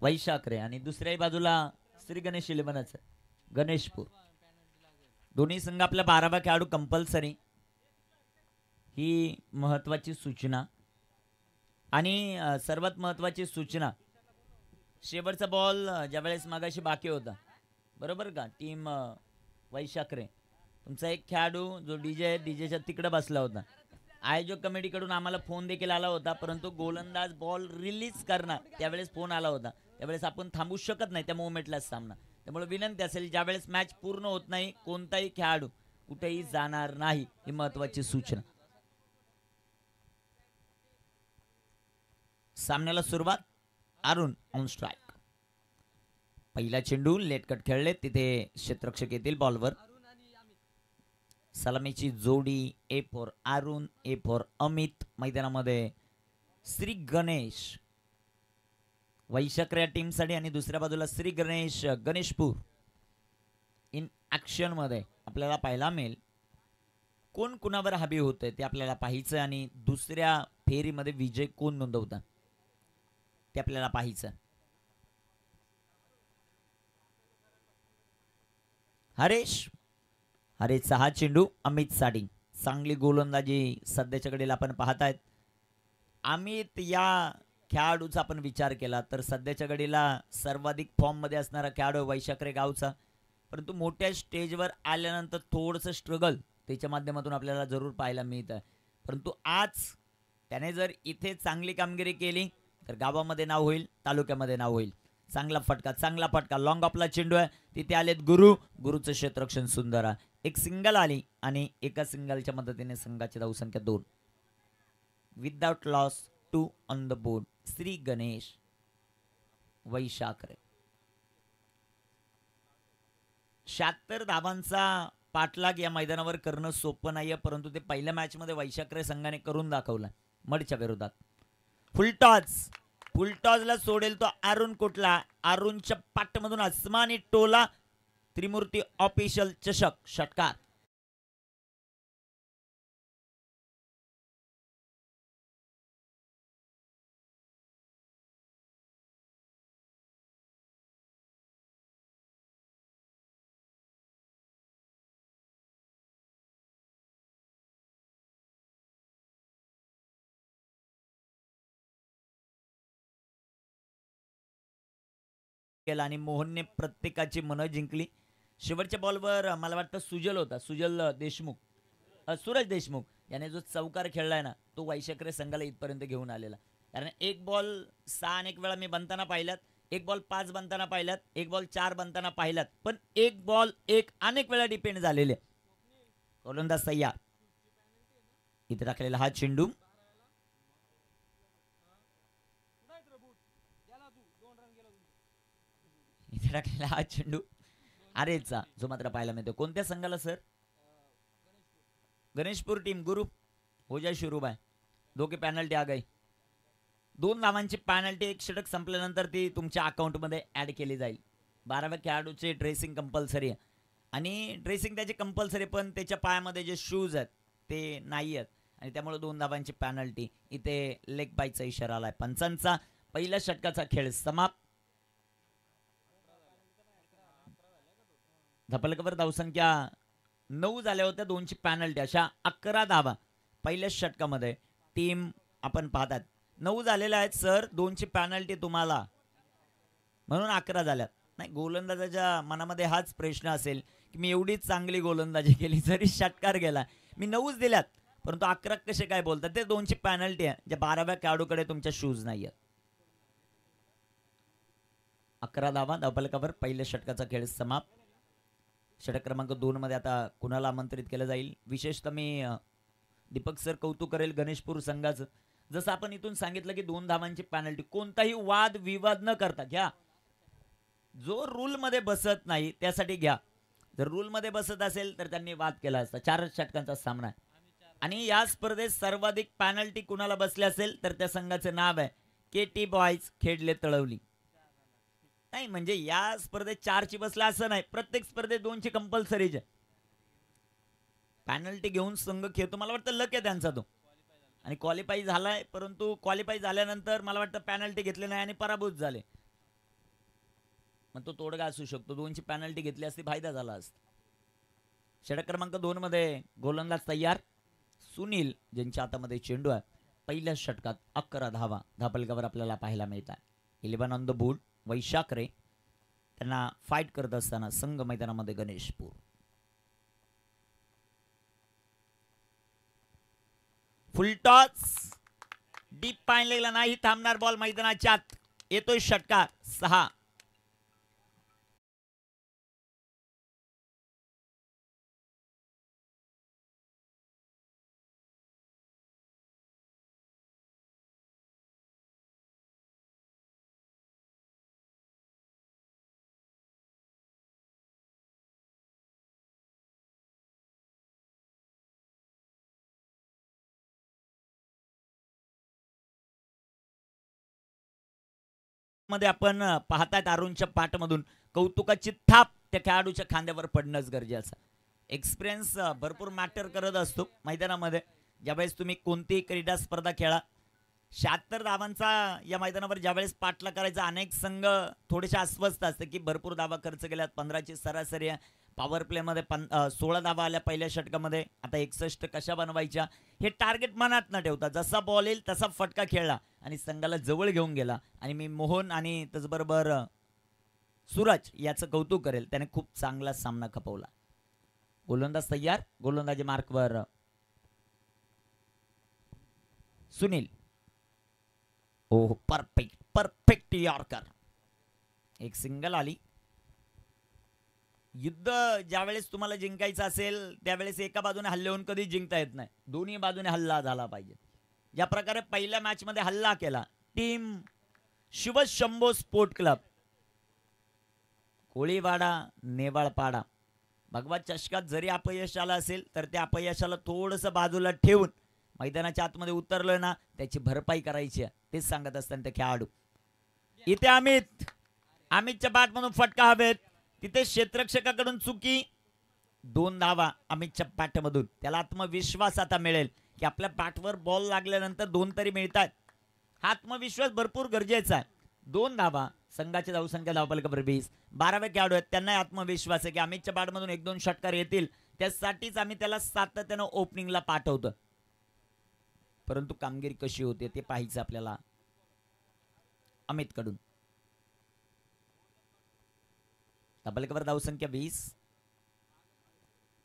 वैशाखरे आणि दुसऱ्याही बाजूला श्री गणेश इलेव्हनच गणेशपूर. दोन्ही संघ आपल्या 12 खेळाडू कंपल्सरी, ही महत्वाची सूचना. आणि सर्वात महत्वाची सूचना, शेवटचा बॉल ज्यावेळेस मागाशी बाकी होता, बरोबर का, टीम वैशाखरे, तुमचा एक खेळाडू जो डीजेच्या तिकडे बसला होता, आयोजक कमिटीकडून आम्हाला फोन देखील आला होता, परंतु गोलंदाज बॉल रिलीज करणार त्यावेळेस फोन आला होता, त्यावेळेस आपण थांबू शकत नाही त्या मोमेंटला सामना. त्यामुळे विनंती असेल, ज्यावेळेस मॅच पूर्ण होत नाही कोणताही खेळाडू कुठेही जाणार नाही, ही महत्वाची सूचना. सामन्याला सुरुवात. Arun on strike. पहिला चेंडू लेटकट खेळले, तिथे क्षेत्ररक्षक येतील बॉलवर. सलामीची जोडी, A for Arun, A for Amit. मैदानामध्ये श्री गणेश वैशाखरे टीमसाठी आणि दुसऱ्या बाजूला श्री गणेश गणेशपूर. इन ऍक्शन मध्ये आपल्याला पाहायला मिळेल कोण कुणावर हबी होतंय ते आपल्याला पाहायचं, आणि दुसऱ्या फेरीमध्ये विजय कोण नोंदवतं ते आपल्याला पाहायचं. हरेशचा हा चेंडू अमित साठी. चांगली गोलंदाजी सध्याच्या घडीला आपण पाहतायत. अमित या खेळाडूचा आपण विचार केला तर सध्याच्या घडीला सर्वाधिक फॉर्म मध्ये असणारा खेळाडू वैशाखरे गावचा, परंतु मोठ्या स्टेजवर आल्यानंतर थोडंसं स्ट्रगल त्याच्या माध्यमातून आपल्याला जरूर पाहायला मिळत आहे. परंतु आज त्याने जर इथे चांगली कामगिरी केली तर गावामध्ये नाव होईल, तालुक्यामध्ये नाव होईल. चांगला फटका, लॉंग ऑफला चेंडू आहे, तिथे आलेत गुरुचं क्षेत्ररक्षण सुंदर आहे. एक सिंगल आली आणि एका सिंगलच्या मदतीने संघाची धावसंख्या 2. Without loss 2 on the board. Shri Ganesh Vaishakhare. 76 धावांचा पाठलाग या मैदानावर करणं सोपं नाहीये, परंतु ते पहिल्या मॅच मध्ये वैशाखरे संघाने करून दाखवलं मडच्या विरोधात. फुलटॉसला सोडेल तो अरुण कुठला. अरुणच्या पाठमधून आसमानी टोला. त्रिमूर्ती ऑफिशियल चषक षटकार. आणि मोहनने प्रत्येकाची मनं जिंकली. शेवटच्या बॉलवर मला वाटतं सुजल होता, सूरज देशमुख याने जो चौकार खेळलाय ना, तो वैशाखरे संघाला इथपर्यंत घेऊन आलेला. कारण एक बॉल 6 अनेक वेळा मी बनताना पाहिल्यात, एक बॉल 5 बनताना पाहिल्यात, एक बॉल 4 बनताना पाहिल्यात, पण एक बॉल अनेक वेळा डिपेंड झालेले. गोलंदाज तयार. इथे टाकलेला हा चेंडू इथे टाकलेला हा चेंडू अरेचा जो मात्र पाहायला मिळतो. कोणत्या संघाला सर? गणेशपूर टीम. गुरु हो जाए शुरू बाय. दोघे पॅनल्टी आ गई. 2 धावांची पॅनल्टी. एक षटक संपल्यानंतर ती तुमच्या अकाउंटमध्ये ऍड केली जाईल. 12व्या खेळाडूचे ड्रेसिंग कंपल्सरी आहे, आणि ड्रेसिंग त्याचे कंपल्सरी, पण त्याच्या पायामध्ये जे शूज आहेत ते नाही आहेत, आणि त्यामुळे 2 धावांची पॅनल्टी. इथे लेग बायचा इशारा आलाय पंचांचा. पहिल्या षटकाचा खेळ समाप्त. धपलकवर धावसंख्या 9 झाल्या होत्या, 2ची पॅनल्टी, अशा 11 धावा पहिल्या षटकामध्ये टीम आपण पाहतात. 9 झालेल्या आहेत सर, 2ची पॅनल्टी तुम्हाला, म्हणून 11 झाल्यात. नाही, गोलंदाजाच्या मनामध्ये हाच प्रश्न असेल की मी एवढी चांगली गोलंदाजी केली, जरी षटकार गेला, मी 9च दिल्यात, परंतु 11 कसे काय बोलतात? ते 2ची पॅनल्टी आहे, ज्या 12व्या खेळाडूकडे तुमच्या शूज नाही आहेत. 11 धावा धपलकावर. पहिल्या षटकाचा खेळ समाप्त. षटक क्रमांक 2 मध्ये आता कुणाला आमंत्रित केलं जाईल? विशेषतः मी दीपक सर कौतुक करेल गणेशपूर संघाचं. जसं आपण इथून सांगितलं की 2 धावांची पॅनल्टी, कोणताही वाद विवाद न करता घ्या. जो रूल मध्ये बसत नाही त्यासाठी घ्या. जर रूल मध्ये बसत असेल तर त्यांनी वाद केला असता. 4 षटकांचा सामना आहे, आणि या स्पर्धेत सर्वाधिक पॅनल्टी कुणाला बसले असेल तर त्या संघाचं नाव आहे KT बॉयज खेडले तळवली. नाही म्हणजे या स्पर्धेत 4ची बसला असं नाही, प्रत्येक स्पर्धेत 2ची कंपल्सरीच आहे. पॅनल्टी घेऊन संघ खेळतो, मला वाटतं लक आहे त्यांचा तो, आणि क्वालिफाय झालाय, परंतु क्वालिफाय झाल्यानंतर मला वाटतं पॅनल्टी घेतले नाही आणि पराभूत झाले. मग तो तोडगा असू शकतो. 2ची पेनल्टी घेतली असती फायदा झाला असता. षटक क्रमांक 2 मध्ये गोलंदाज तयार सुनील ज्यांच्या हातामध्ये चेंडू आहे. पहिल्या षटकात 11 धावा धापलकावर आपल्याला पाहायला मिळतात. 11 ऑन द बोर्ड. वैशाख रे त्यांना फाईट करत असताना संघ मैदानामध्ये गणेशपूर. फुलटॉस डीप पाहिलेला नाही. थांबणार बॉल मैदानाच्या आत. येतोय षटकार 6. मध्ये आपण पाहतायत अरुणच्या पाठमधून कौतुकाची थाप त्या खेळाडूच्या खांद्यावर पडणंच गरजेचं. एक्सपिरियन्स भरपूर मॅटर करत असतो मैदानामध्ये. ज्यावेळेस तुम्ही कोणतीही क्रीडा स्पर्धा खेळा, 76 धावांचा या मैदानावर ज्यावेळेस पाठला करायचा, अनेक संघ थोडेसे अस्वस्थ असते की भरपूर धावा खर्च केल्यात. 15ची सरासरी आहे. पॉवर प्लेमध्ये 16 धावा आल्या पहिल्या षटकामध्ये. आता 61 कशा बनवायच्या हे टार्गेट मनात न ठेवता जसा बॉल येईल तसा फटका खेळला आणि संघाला जवळ घेऊन गेला. आणि मी मोहन आणि त्याचबरोबर सूरज याचं कौतुक करेल, त्याने खूप चांगला सामना खपवला. गोलंदाज तयार. गोलंदाजी मार्कवर सुनील. ओ परफेक्ट परफेक्ट यॉर्कर. एक सिंगल आली. युद्ध ज्यावेळेस तुम्हाला जिंकायचं असेल त्यावेळेस एका बाजूने हल्ले होऊन कधी जिंकता येत नाही. दोन्ही बाजूने हल्ला झाला पाहिजे. ज्या प्रकारे पहिल्या मॅच मध्ये हल्ला केला team Shivshambho sport club Koliwada Newalpada. भगवा चषकात जरी अपयश आलं असेल तर त्या अपयशाला थोडंसं बाजूला ठेवून मैदानाच्या आतमध्ये उतरलं ना त्याची भरपाई करायची आहे. तेच सांगत असताना ते खेळाडू. इथे अमितच्या बॅटमधून फटका हवेत. तिथे क्षेत्ररक्षकाकडून चुकी. 2 धावा अमितच्या बॅटमधून. त्याला आत्मविश्वास आता मिळेल की आपल्या बॅटवर बॉल लागल्यानंतर 2 तरी मिळतात. हा आत्मविश्वास भरपूर गरजेचा आहे. 2 धावा. संघाची धावसंख्या धावफलकावर 20. 12वे खेळाडू आहेत, त्यांना आत्मविश्वास आहे की अमितच्या बॅटमधून 1-2 षटकार येतील. त्यासाठीच आम्ही त्याला सातत्यानं ओपनिंगला पाठवतो. परंतु कामगिरी कशी होते ते पाहायचं आपल्याला अमित कडून. धावफलकावर धावसंख्या 20.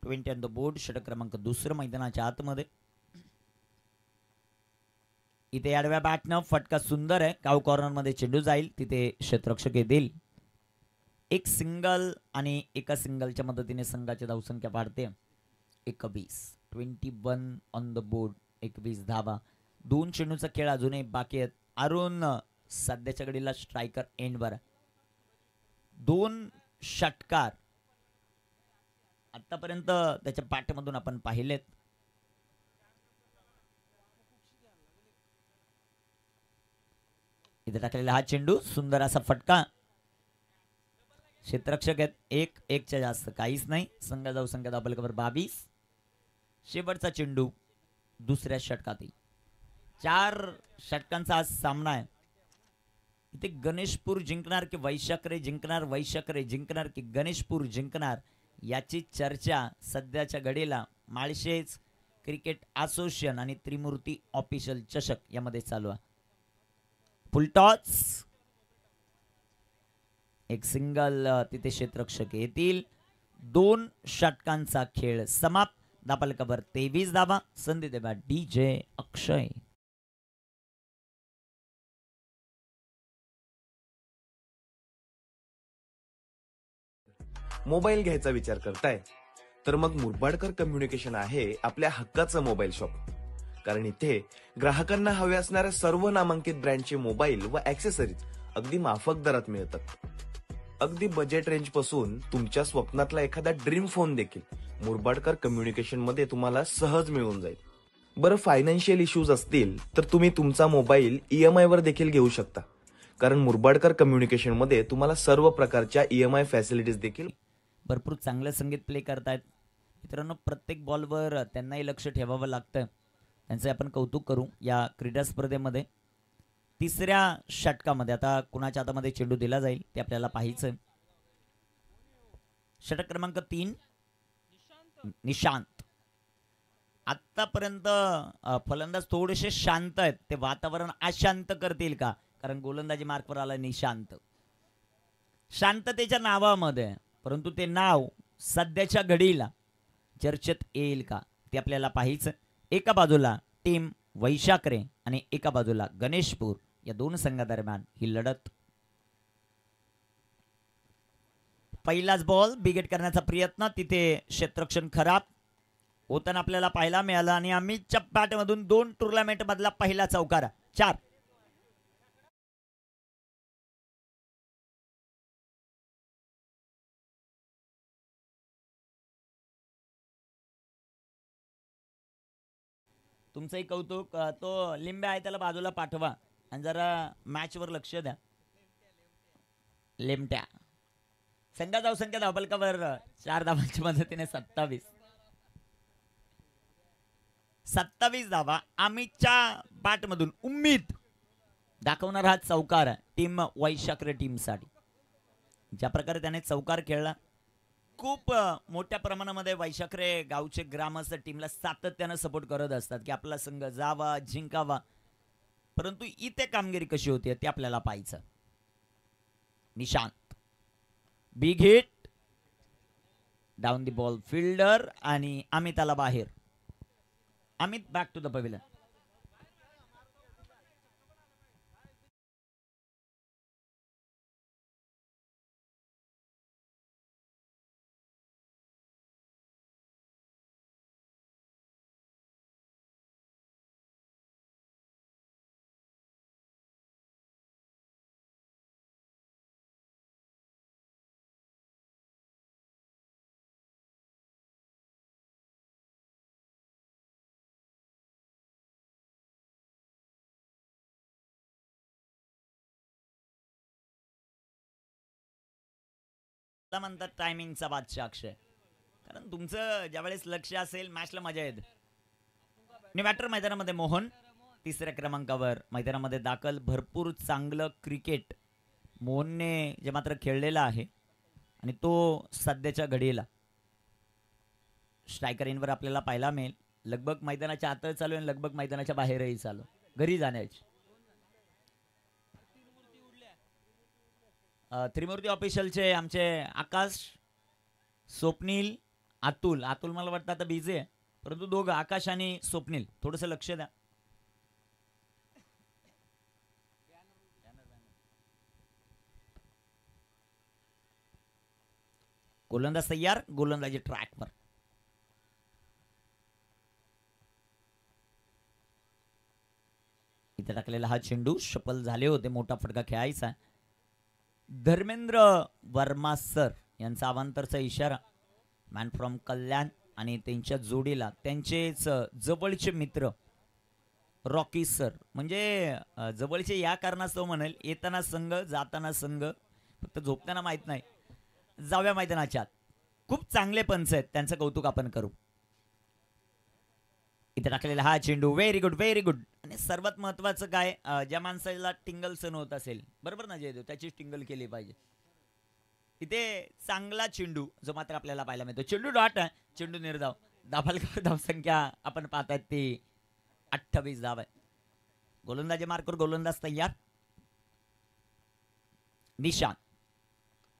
20 ऑन द बोर्ड. षटक क्रमांक 2 मैदानाच्या आतमध्ये. इथे आडव्या बॅटनं फटका सुंदर आहे. काव कॉर्नर मध्ये चेंडू जाईल. तिथे क्षेत्ररक्षक येतील. एक सिंगल आणि एका सिंगलच्या मदतीने संघाची धावसंख्या वाढते. 21. 21 ऑन द बोर्ड. 21 धावा. 2 चेंडूचा खेळ अजूनही बाकी आहेत. अरुण सध्याच्या घडीला स्ट्रायकर एंडवर. 2 षटकार आतापर्यंत त्याच्या पाठमधून आपण पाहिलेत. इथे टाकलेला हा चेंडू सुंदर असा फटका. क्षेत्ररक्षक आहेत 1-1च्या जास्त काहीच नाही. संघ धावसंख्या धावफलकावर 22. शेवटचा चेंडू दुसऱ्या षटकातील. 4 षटकांचा आज सामना आहे. इथे गणेशपूर जिंकणार की वैशाख रे जिंकणार, वैशाख रे जिंकणार की गणेशपूर जिंकणार याची चर्चा सध्याच्या घडीला माळशेज क्रिकेट असोसिएशन आणि त्रिमूर्ती ऑफिशियल चषक यामध्ये चालू आहे. फुलटॉस. एक सिंगल. तिथे क्षेत्ररक्षक येतील. 2 षटकांचा खेळ समाप्त. धावफलकावर 23 धावा. संधी देवा DJ अक्षय. मोबाईल घ्यायचा विचार करताय तर मग मुरबाडकर कम्युनिकेशन आहे आपल्या हक्काचं मोबाईल शॉप. कारण इथे ग्राहकांना हवे असणाऱ्या सर्व नामांकित ब्रँडचे मोबाईल व ऍक्सेसरीज अगदी माफक दरात मिळतात. अगदी बजेट रेंज पासून तुमच्या स्वप्नातला एखादा ड्रीम फोन देखील मुरबाडकर कम्युनिकेशन मध्ये तुम्हाला सहज मिळून जाईल. बरं, फायनान्शियल इश्यूज असतील तर तुम्ही तुमचा मोबाईल EMI वर देखील घेऊ शकता. कारण मुरबाडकर कम्युनिकेशन मध्ये तुम्हाला सर्व प्रकारच्या EMI फॅसिलिटीज देखील. भरपूर चांगलं संगीत प्ले करतायत मित्रांनो. प्रत्येक बॉलवर त्यांनाही लक्ष ठेवावं लागतं. त्यांचे आपण कौतुक करू. या क्रीडा स्पर्धेमध्ये 3ऱ्या षटकामध्ये आता कुणाच्या हातामध्ये चेंडू दिला जाईल ते आपल्याला पाहायचं. षटक क्रमांक 3 निशांत. आतापर्यंत फलंदाज थोडेसे शांत आहेत, ते वातावरण अशांत करतील का? कारण गोलंदाजी मार्कवर आला निशांत. शांततेच्या नावामध्ये, परंतु ते नाव सध्याच्या घडीला चर्चेत येईल का ते आपल्याला पाहायचं. एका बाजूला टीम वैशाखरे आणि एका बाजूला गणेशपूर, या दोन संघादरम्यान ही लढत. पहिलाच बॉल बिगेट करण्याचा प्रयत्न, तिथे क्षेत्ररक्षण खराब होताना आपल्याला पाहायला मिळालं आणि अमितच्या बॅटमधून 2 टुर्नामेंट मधला पहिला चौकार. 4. तुमचंही कौतुक. तो लिंबे आहे त्याला बाजूला पाठवा आणि जरा मॅचवर लक्ष द्या. लेमट्या संघा जाऊ संख्या धावफलकावर 4 धावांच्या मदतीने 27 धावा अमितच्या बॅटमधून उम्मीद दाखवणार हा चौकार टीम वैशाखरे टीमसाठी. ज्या प्रकारे त्याने चौकार खेळला, खूप मोठ्या प्रमाणामध्ये वैशाखरे गावचे ग्रामस्थ टीमला सातत्यानं सपोर्ट करत असतात की आपला संघ जावा, जिंकावा. परंतु इथे कामगिरी कशी होती ते आपल्याला पाहायचं. Nishant big hit, down the ball fielder आणि अमिताला बाहेर. Amit back to the pavilion. म्हणतात टायमिंगचा बादशाह अक्षय, कारण तुमचं ज्यावेळेस लक्ष असेल मॅचला मजा येते. निवॅटर मैदानामध्ये मोहन 3ऱ्या क्रमांकावर मैदानामध्ये दाखल. भरपूर चांगलं क्रिकेट मोहनने जे मात्र खेळलेलं आहे आणि तो सध्याच्या घडीला स्ट्रायकर इनवर आपल्याला पाहायला मिळेल. लगभग मैदानाच्या आत चालू आहे, लगभग मैदानाच्या बाहेरही चालू, घरी जाण्याची. त्रिमूर्ती ऑफिशियलचे आमचे आकाश, स्वप्नील, अतुल. अतुल मला वाटतं आता बिझी आहे, परंतु दोघं आकाश आणि स्वप्नील थोडंसं लक्ष द्या. गोलंदाज तयार, गोलंदाजी ट्रॅकवर. इथे टाकलेला हा चेंडू सफल झाले होते, मोठा फटका खेळायचा. धर्मेंद्र वर्मा सर यांचा अवांतरचा इशारा. मॅन फ्रॉम कल्याण आणि त्यांच्या जोडीला त्यांचेच जवळचे मित्र रॉकी सर. म्हणजे जवळचे या कारणास्तव म्हणेल, येताना संघ जाताना संघ, फक्त झोपताना माहित नाही. जाव्या मैदानाच्या खूप चांगले पंच आहेत, त्यांचं कौतुक आपण करू. इथे टाकलेला हा चेंडू व्हेरी गुड, व्हेरी गुड. आणि सर्वात महत्वाचं काय, ज्या माणसाला टिंगल सण होत असेल, बरोबर ना जयदेव, त्याची टिंगल केली पाहिजे. इथे चांगला चेंडू जो मात्र आपल्याला पाहायला मिळतो. चेंडू डॉट आहे, चेंडू निर्धाव. धावसंख्या आपण पाहताय ती 28 धाव आहे. गोलंदाजी मार्कवर गोलंदाज तयार. निशांत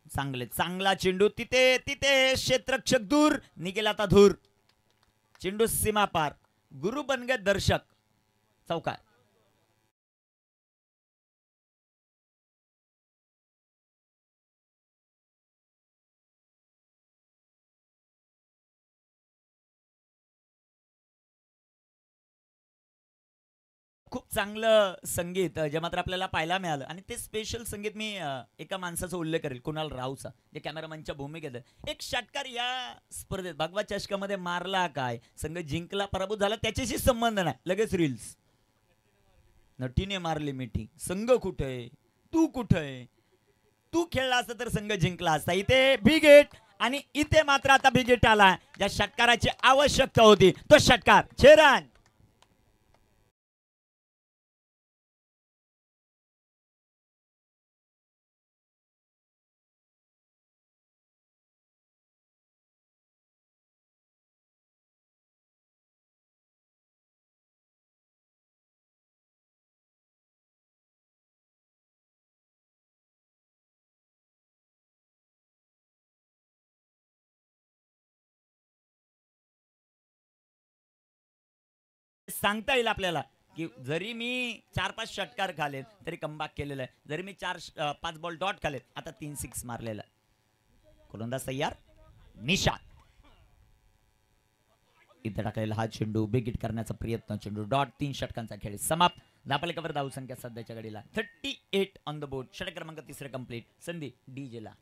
चांगला चेंडू, तिथे तिथे क्षेत्ररक्षक दूर निघेल आता धूर. चेंडू सीमा पार, गुरु बन गए दर्शक. चौकार. खूप चांगलं संगीत जे मात्र आपल्याला पाहायला मिळालं आणि ते स्पेशल संगीत मी एका माणसाचा उल्लेख करेल, कुणाल रावचा, जे कॅमेरामॅनच्या भूमिकेत. एक षटकार या स्पर्धेत भगवा चषकामध्ये मारला, काय संघ जिंकला पराभूत झाला त्याच्याशी संबंध नाही, लगेच रील्स. नटीने मारली मिठी, संघ कुठे, तू कुठे, तू खेळला असता तर संघ जिंकला असता. इथे बिगेट आणि इथे मात्र आता बिगेट आला. ज्या षटकाराची आवश्यकता होती तो षटकार. 6 रन. सांगता येईल आपल्याला की जरी मी 4-5 षटकार खालेत तरी कमबॅक केलेलं आहे, जरी मी 4-5 बॉल डॉट खालेत, आता 3 6 मारलेला आहे. गोलंदाज तयार, निशांत इथे टाकलेला हा चेंडू बिग हिट करण्याचा प्रयत्न, चेंडू डॉट. 3 षटकांचा खेळ समाप्त. धापलेकावर धावसंख्या सध्याच्या घडीला 38 ऑन द बोर्ड. षटक क्रमांक 3 कंप्लीट. संधी डीजे ला.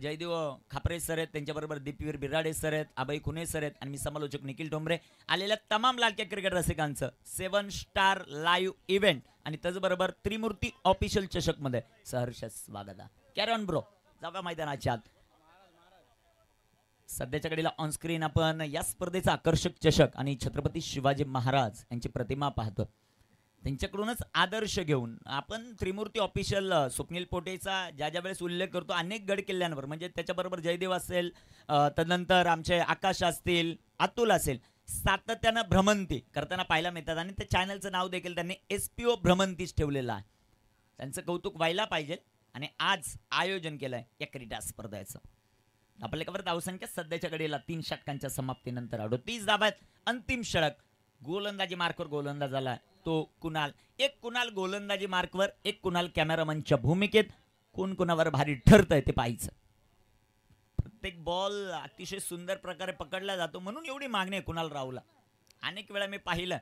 जयदेव खापरे सर आहेत, त्यांच्याबरोबर दीपवीर बिराडे सर आहेत, अभय खुने सर आहेत आणि मी समालोचक निखिल टोंबरे. आलेल्या तमाम लाडक्या क्रिकेट रसिकांचं 7 स्टार लाईव्ह इव्हेंट आणि त्याचबरोबर त्रिमूर्ती ऑफिशियल चषक मध्ये सहर्ष स्वागत आहे. Carry on bro. जाऊया मैदानाच्या आत. सध्याच्या घडीला ऑन स्क्रीन आपण या स्पर्धेचा आकर्षक चषक आणि छत्रपती शिवाजी महाराज यांची प्रतिमा पाहतो. त्यांच्याकडूनच आदर्श घेऊन आपण त्रिमूर्ती ऑफिशियल स्वप्नील पोटेचा ज्या ज्या वेळेस उल्लेख करतो अनेक गड किल्ल्यांवर, म्हणजे त्याच्याबरोबर जयदेव असेल, तदनंतर आमचे आकाश असतील, अतुल असेल, सातत्यानं भ्रमंती करताना पाहायला मिळतात आणि त्या चॅनलचं नाव देखील त्यांनी SPO भ्रमंतीच ठेवलेलं आहे. त्यांचं कौतुक व्हायला पाहिजे आणि आज आयोजन केलंय या क्रीडा स्पर्धेचं. आपल्याकडे धावसंख्या सध्याच्या घडीला 3 षटकांच्या समाप्तीनंतर 38 धावा आहेत. अंतिम षटक गोलंदाजी मार्कवर गोलंदाज आला तो कुणाल. एक कुणाल गोलंदाजी मार्कवर, एक कुणाल कॅमेरामनच्या भूमिकेत. कोण कुणावर भारी ठरतंय ते पाहायचं. प्रत्येक बॉल अतिशय सुंदर प्रकारे पकडला जातो म्हणून एवढी मागणी आहे कुणाल रावला. अनेक वेळा मी पाहिलं.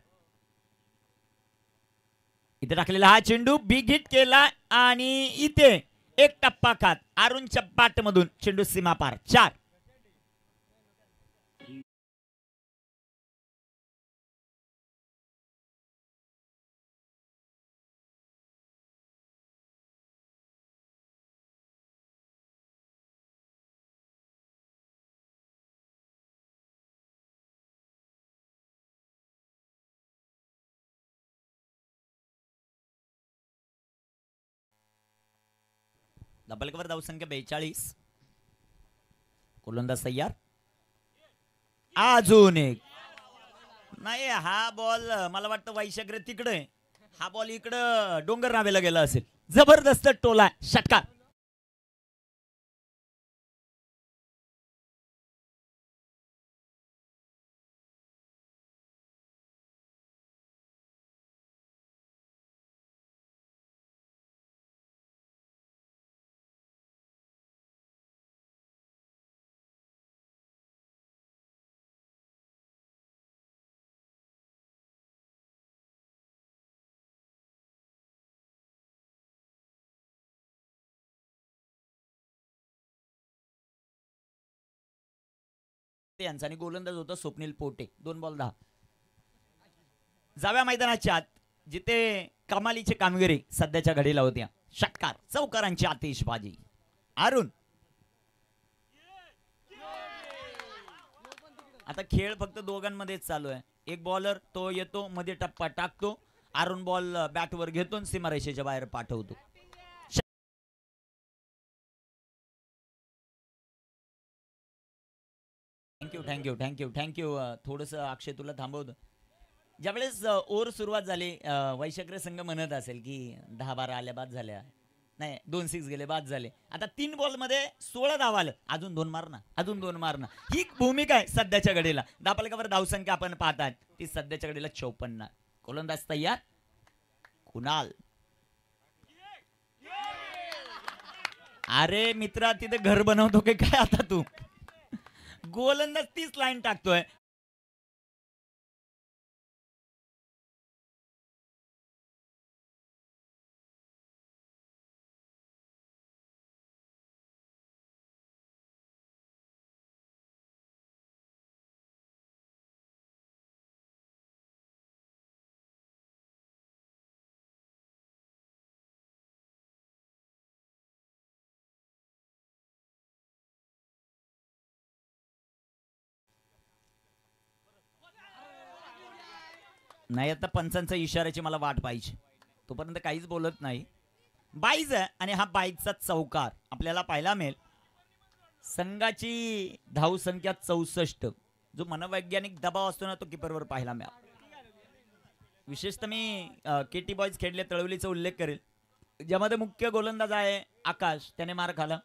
इथे टाकलेला हा चेंडू बिग हिट केला आणि इथे एक टप्पा खात अरुणच्या बॅट मधून चेंडू सीमा पार. 4. डबलवर धावसंख्या 42. गोलंदाज तयार. अजून एक नाही. हा बॉल मला वाटतं वैशाग्र तिकडे, हा बॉल इकडं डोंगर नावेला गेला असेल. जबरदस्त टोला, षटकार. यांचा आणि गोलंदाज होता स्वप्नील पोटे. 2 बॉल 10. जाव्या मैदानाच्या आत जिथे कमालीची कामगिरी सध्याच्या घडीला होत्या. षटकार, चौकारांची आतिषबाजी. अरुण आता खेळ फक्त दोघांमध्येच चालू आहे. एक बॉलर तो येतो, मध्ये टप्पा टाकतो, अरुण बॉल बॅटवर घेतो, सीमारेषेच्या बाहेर पाठवतो. थँक्यू. थोडंसं अक्षय तुला थांबवतो. ज्यावेळेस ओव्हर सुरुवात झाली, वैशाग्र संघ म्हणत असेल की 10-12 आल्या बाद झाल्या, नाही 2 6 गेले बाद झाले. आता 3 बॉल मध्ये 16 धावा आले. अजून 2 मारणं, अजून 2 मारणं, ही भूमिका आहे सध्याच्या घडीला. दापलकावर धावसंख्या आपण पाहतात ती सध्याच्या घडीला 54. गोलंदाज तयार. कुणाल. अरे मित्रा तिथे घर बनवतो की काय आता तू. गोलंदाज 30 लाईन टाकतोय. नाही आता पंचांचा इशाऱ्याची मला वाट पाहिजे, तोपर्यंत काहीच बोलत नाही. बाईज आहे आणि हा बाईकचा चौकार आपल्याला पाहायला मिळेल. संघाची धावसंख्या 64, जो मनोवैज्ञानिक दबाव असतो ना तो किपरवर पाहायला मिळाला. विशेषतः मी केटी बॉयज खेळले तळवलीचा उल्लेख करेल, ज्यामध्ये मुख्य गोलंदाज आहे आकाश, त्याने मार खाला.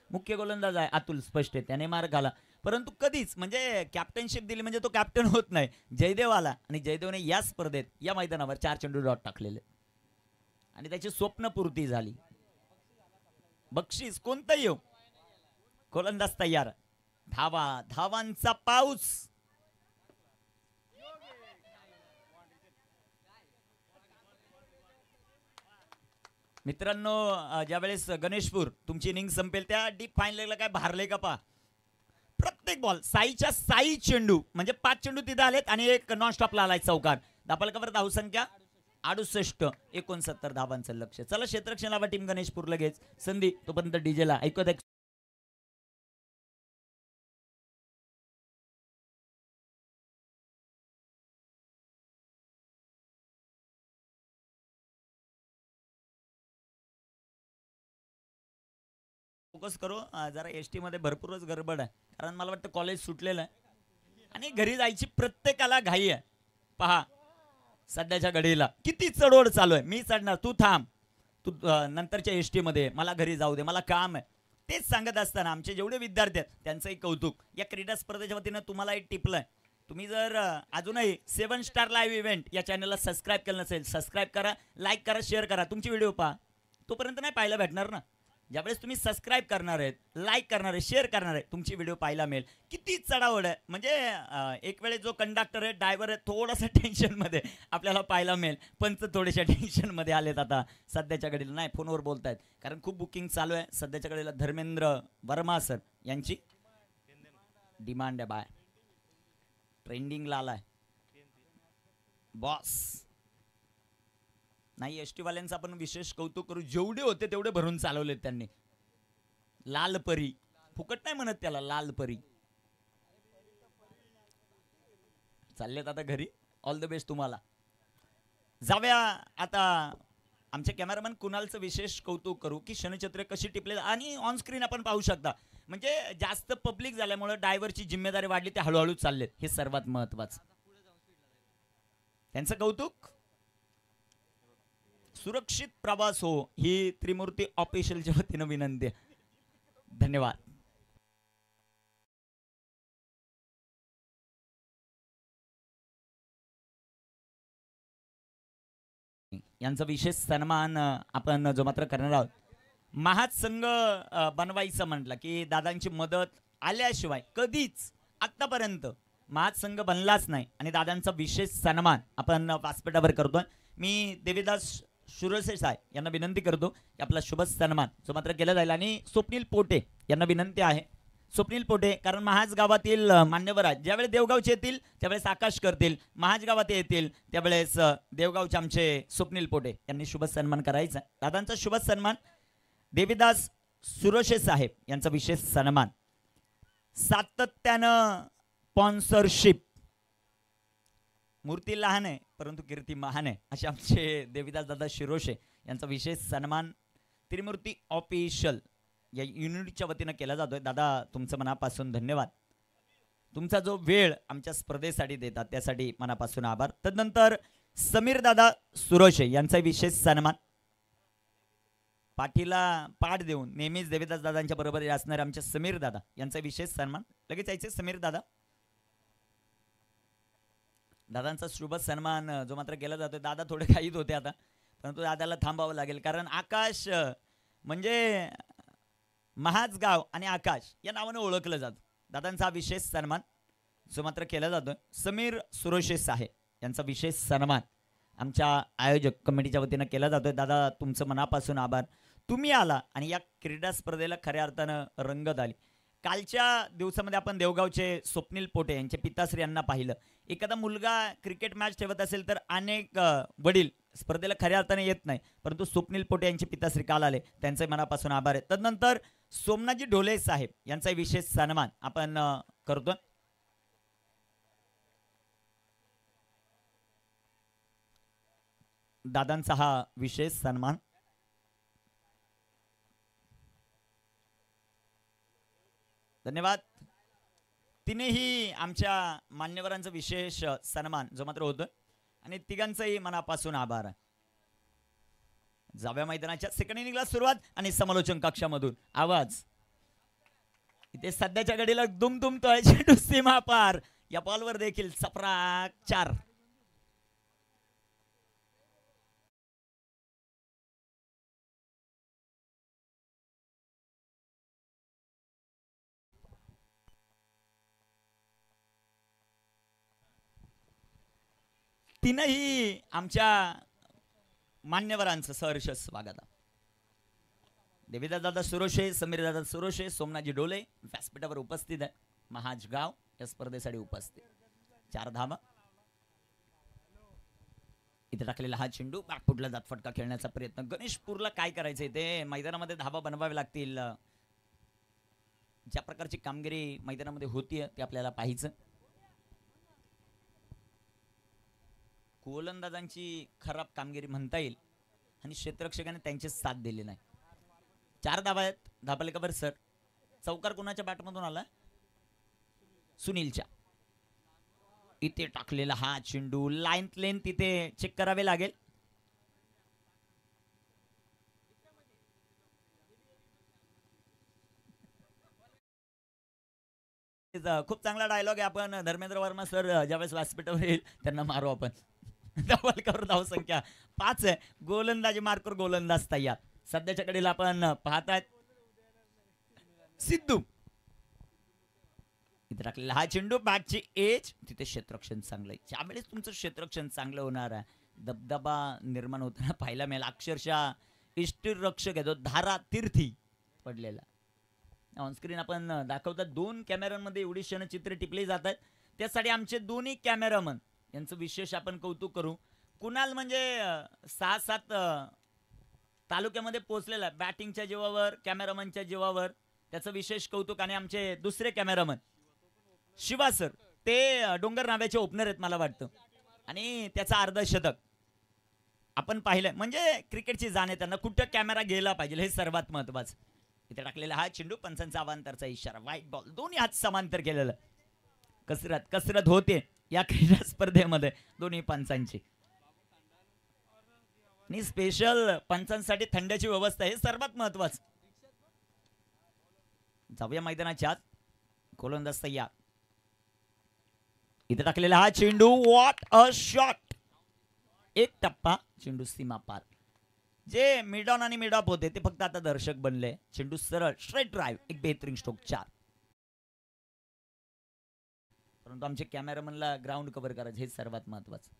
मुख्य गोलंदाज आहे अतुल, स्पष्ट आहे, त्याने मार खाला. परंतु कधीच म्हणजे कॅप्टनशिप दिली म्हणजे तो कॅप्टन होत नाही. जयदेव आला आणि जयदेवने या स्पर्धेत या मैदानावर 4 चेंडू डॉट टाकलेले आणि त्याची स्वप्नपूर्ती झाली. बक्षीस कोणतंही येऊ, गोलंदाज तयार. धावा, धावांचा पाऊस. मित्रांनो, ज्यावेळेस गणेशपूर तुमची इनिंग संपेल त्या डीप फायनलला काय भारले का पा. प्रत्येक बॉल साईच्या साई चेंडू म्हणजे 5 चेंडू तिथे आलेत आणि एक नॉन स्टॉपला आलाय चौकार. धापलकावर धावसंख्या 68, 69 धावांचं लक्ष. चला क्षेत्ररक्षण लावा टीम गणेशपूर लगेच संधी. तोपर्यंत डीजेला ऐकत फोकस करू. जरा एसटी मध्ये भरपूरच गडबड आहे, कारण मला वाटतं कॉलेज सुटलेलं आहे आणि घरी जायची प्रत्येकाला घाई आहे. पहा सध्याच्या घडीला किती चढवड चालू आहे. मी चढणार, तू थांब, तू नंतरच्या एसटी मध्ये, मला घरी जाऊ दे, मला काम आहे. तेच सांगत असताना आमचे जेवढे विद्यार्थी आहेत त्यांचंही कौतुक. या क्रीडा स्पर्धेच्या वतीनं तुम्हाला एक टिपलंय. तुम्ही जर अजूनही 7 स्टार लाईव्ह इव्हेंट या चॅनलला सबस्क्राईब केलं नसेल, सबस्क्राईब करा, लाईक करा, शेअर करा. तुमची व्हिडिओ पहा, तोपर्यंत नाही पाहायला भेटणार ना. ज्यावेळेस तुम्ही सबस्क्राईब करणार आहेत, लाईक करणार आहे, शेअर करणार आहे, तुमची व्हिडिओ पाहायला मिळेल. किती चढावड आहे. म्हणजे एक वेळेस जो कंडक्टर आहे, ड्रायव्हर आहे, थोडासा टेन्शनमध्ये आपल्याला पाहायला मिळेल. पंच थोडेशा टेन्शनमध्ये आलेत आता सध्याच्या घडीला. नाही, फोनवर बोलतायत कारण खूप बुकिंग चालू आहे सध्याच्या घडीला. धर्मेंद्र वर्मा सर यांची डिमांड आहे. बाय ट्रेंडिंगला आलाय बॉस. नाही, एसटी वाल्यांचं आपण विशेष कौतुक करू. जेवढे होते तेवढे भरून चालवलेत त्यांनी. लाल परी, फुकट नाही म्हणत त्याला, लाल परी. चाललेत आता घरी. ऑल द बेस्ट तुम्हाला. जाऊया आता आमच्या कॅमेरामॅन कुणालचं विशेष कौतुक करू की क्षणचित्रे कशी टिपले आणि ऑन स्क्रीन आपण पाहू शकता. म्हणजे जास्त पब्लिक झाल्यामुळे ड्रायव्हरची जिम्मेदारी वाढली, ते हळूहळू चाललेत, हे सर्वात महत्वाचं. त्यांचं कौतुक. सुरक्षित प्रवास हो ही त्रिमूर्ती ऑफिशियलच्या वतीनं विनंती. धन्यवाद. यांचा विशेष सन्मान आपण जो मात्र करणार आहोत. महासंघ बनवायचं म्हटलं की दादांची मदत आल्याशिवाय कधीच आतापर्यंत महासंघ बनलाच नाही आणि दादांचा विशेष सन्मान आपण व्यासपीठावर करतोय. मी देवीदास शुरसे साहेब यांना विनंती करतो की आपला शुभ सन्मान जो मात्र केला जाईल. आणि स्वप्नील पोटे यांना विनंती आहे. स्वप्नील पोटे, कारण महाज गावातील मान्यवर आहेत, ज्यावेळेस देवगावचे येतील त्यावेळेस आकाश करतील, महाज गावात येतील त्यावेळेस देवगावचे आमचे स्वप्नील पोटे यांनी शुभ सन्मान करायचा. दादांचा शुभ सन्मान. देवीदास सुरोशे साहेब यांचा विशेष सन्मान. सातत्यानं स्पॉन्सरशिप. मूर्ती लहान आहे परंतु कीर्ती महान आहे, असे आमचे देवीदास दादा शिरोशे यांचा विशेष सन्मान त्रिमूर्ती ऑफिशियल या युनिटच्या वतीनं केला जातोय. दादा तुमचं मनापासून धन्यवाद. तुमचा जो वेळ आमच्या स्पर्धेसाठी देतात त्यासाठी मनापासून आभार. तदनंतर समीर दादा सुरोशे यांचा विशेष सन्मान. पाठीला पाठ देऊन नेहमीच देवीदास दादांच्या बरोबर असणारे आमचे समीर दादा यांचा विशेष सन्मान. लगेच यायचे समीर दादा. दादांचा शुभ सन्मान जो मात्र केला जातोय. दादा थोडे घाईत होते आता, परंतु दादाला थांबावं लागेल कारण आकाश म्हणजे महाजगाव आणि आकाश या नावाने ओळखलं जातं. दादांचा विशेष सन्मान जो मात्र केला जातोय. समीर सुरोशे साहेब यांचा विशेष सन्मान आमच्या आयोजक कमिटीच्या वतीनं केला जातोय. दादा तुमचं मनापासून आभार. तुम्ही आला आणि या क्रीडा स्पर्धेला खऱ्या अर्थानं रंगत आली. कालच्या दिवसामध्ये आपण देवगावचे स्वप्नील पोटे यांचे पिताश्री यांना पाहिलं. एखादा मुलगा क्रिकेट मॅच ठेवत असेल तर अनेक वडील स्पर्धेला खऱ्या अर्थाने येत नाही, परंतु स्वप्नील पोटे यांचे पिताश्री काल आले, त्यांचे मनापासून आभार आहे. तदनंतर सोमनाथजी ढोले साहेब यांचा विशेष सन्मान आपण करतो. दादांचा हा विशेष सन्मान. धन्यवाद. तिनेही आमच्या मान्यवरांचं विशेष सन्मान जो मात्र होतं आणि तिघांचंही मनापासून आभार. जाव्या मैदानाच्या सेकंड इनिंगला सुरुवात आणि समालोचन कक्षामधून आवाज. इथे सध्याच्या घडीला दुमदुमतोय चेंडू सीमा पार. या बॉलवर देखील चपराक 4. तीनही आमच्या मान्यवरांचं सहर्ष स्वागत. देवीदादा सुरोशे, समीरदादा सुरोशे, सोमनाथजी डोले व्यासपीठावर उपस्थित आहे. महाजगाव या स्पर्धेसाठी उपस्थित. 4 धावा. इथे टाकलेला हा चेंडू बॅकफुटला जातफटका खेळण्याचा प्रयत्न. गणेशपूरला काय करायचंय ते मैदानामध्ये धावा बनवावे लागतील. ज्या प्रकारची कामगिरी मैदानामध्ये होतीये ते आपल्याला पाहायचं. गोलंदाजांची खराब कामगिरी म्हणता येईल आणि क्षेत्ररक्षकाने त्यांची साथ दिली नाही. 4 धावा आहेत धापलेकावर सर. चौकार कोणाच्या बॅटमधून आला? सुनीलच्या. इथे टाकलेला हा चेंडू लेंथ तिथे चेक करावे लागेल. खूप चांगला डायलॉग आहे. आपण धर्मेंद्र वर्मा सर ज्यावेळेस व्यासपीठावर येईल त्यांना मारू आपण. धावलकर धाव संख्या 5 आहे. गोलंदाजी मार्कर गोलंदाज तयार. सध्याच्या कडेला आपण पाहतायत सिद्धू. इथे टाकलेला हा चेंडू बॅटची एज. तिथे क्षेत्ररक्षण चांगलं आहे. ज्यावेळेस तुमचं क्षेत्ररक्षण चांगलं होणार आहे दबदबा निर्माण होताना पाहायला मिळेल. अक्षरशः इष्टरक्षक आहे तो धारा तीर्थी पडलेला. ऑनस्क्रीन आपण दाखवतात 2 कॅमेऱ्यांमध्ये एवढी क्षणचित्र टिपली जातात. त्यासाठी आमचे दोन्ही कॅमेरामन यांचं विशेष आपण कौतुक करू. कुणाल म्हणजे 6-7 तालुक्यामध्ये पोहोचलेला बॅटिंगच्या जीवावर, कॅमेरामनच्या जीवावर. त्याचं विशेष कौतुक. आणि आमचे दुसरे कॅमेरामन शिवा सर ते डोंगर नाव्याचे ओपनर आहेत मला वाटतं. आणि त्याचा अर्धशतक आपण पाहिलं. म्हणजे क्रिकेटची जाण आहे त्यांना. कुठं कॅमेरा गेला पाहिजे हे सर्वात महत्वाचं. इथे टाकलेला हा चेंडू पंचांचा अवांतरचा इशारा. वाईट बॉल. दोन्ही हात समांतर केलेलं. कसरत होते या क्रीडा स्पर्धेमध्ये दोन्ही पंचांची. आणि स्पेशल पंचांसाठी थंड्याची व्यवस्था हे सर्वात महत्वाचं. जाऊया मैदानाच्या आत. गोलंदाज तयार. इथे टाकलेला हा चेंडू. What a shot. एक टप्पा चेंडू सीमा पार. जे मिड ऑन आणि मिड ऑफ होते ते फक्त आता दर्शक बनले. चेंडू सरळ स्ट्रेट ड्राइव्ह. एक बेहतरीन स्ट्रोक 4. परंतु आमचे कॅमेरामनला ग्राउंड कव्हर करायचं हे सर्वात महत्वाचं.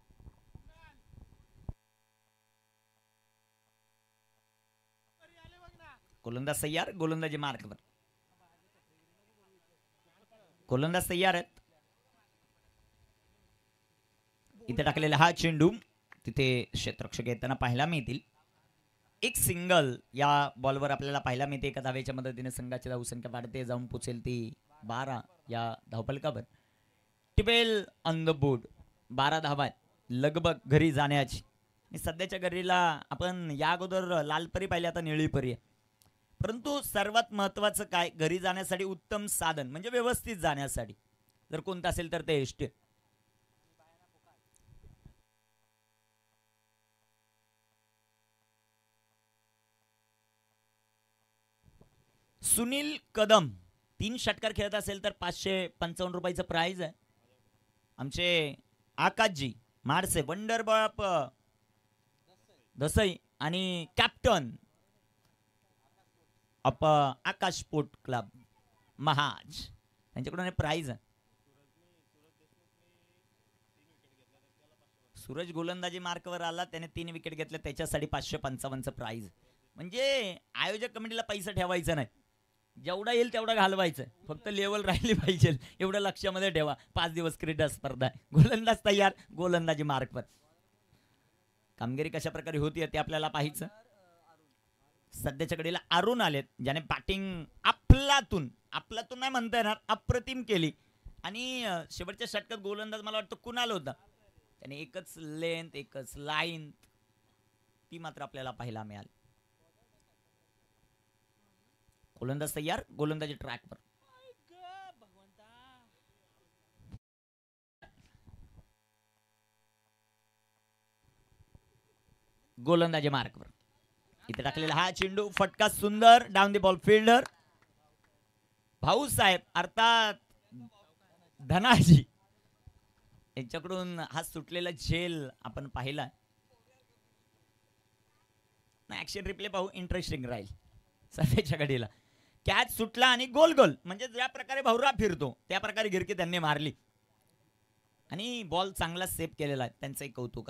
गोलंदाज तयार. गोलंदाजी मार्कवर. गोलंदाज तयार आहेत. इथे टाकलेला हा चेंडू. तिथे क्षेत्ररक्षक येताना पाहायला मिळतील. एक सिंगल या बॉलवर आपल्याला पाहायला मिळते. एका धावेच्या मदतीने संघाची धावसंख्या वाढते. जाऊन पोचेल ती 12 या धावफलकावर. टिपेल ऑन द बोर्ड. 12 धावा लगबग घरी जाण्याची. आणि सध्याच्या घरीला आपण या अगोदर लाल परी पाहिली, आता निळी परी आहे. परंतु सर्वात महत्वाचं काय, घरी जाण्यासाठी उत्तम साधन म्हणजे व्यवस्थित जाण्यासाठी जर कोणतं असेल तर ते एसटी. सुनील कदम 3 षटकार खेळत असेल तर 555 रुपयाचं प्राइज आहे. आमचे आकाशजी मारसे वंडर बाप दसई आणि कॅप्टन आकाश स्पोर्ट क्लब महाज त्यांच्याकडून हे प्राइज आहे. सूरज गोलंदाजी मार्कवर आला, त्याने 3 विकेट घेतले, त्याच्यासाठी 555चं प्राइज. म्हणजे आयोजक कमिटीला पैसा ठेवायचा नाही, जेवढा येईल तेवढा घालवायचं. फक्त लेवल राहिली पाहिजे एवढं लक्षामध्ये ठेवा. 5 दिवस क्रीडा स्पर्धा आहे. गोलंदाज तयार. गोलंदाजी मार्कवर. कामगिरी कशा प्रकारे होती ते आपल्याला पाहायचं. सध्याच्या घडीला अरुण आलेत, ज्याने बॅटिंग आपलातून नाही म्हणता येणार, अप्रतिम केली. आणि शेवटच्या षटकात गोलंदाज मला वाटतं कुणाल होता, त्याने एकच लेंथ एकच लाईन ती मात्र आपल्याला पाहायला मिळाली. गोलंदाज तयार. गोलंदाजी ट्रॅकवर. गोलंदाजी मार्कवर. इथे टाकलेला हा चेंडू फटका सुंदर down the ball fielder Bhausaheb अर्थात धनाजी यांच्याकडून हा सुटलेला झेल आपण पाहिला. ऍक्शन रिप्ले पाहू, इंटरेस्टिंग राहील. सध्याच्या घडीला कॅच सुटला आणि गोल गोल म्हणजे ज्या प्रकारे भौरा फिरतो त्या प्रकारे गिरकी त्यांनी मारली आणि बॉल चांगला सेव्ह केलेला आहे. त्यांचंही कौतुक.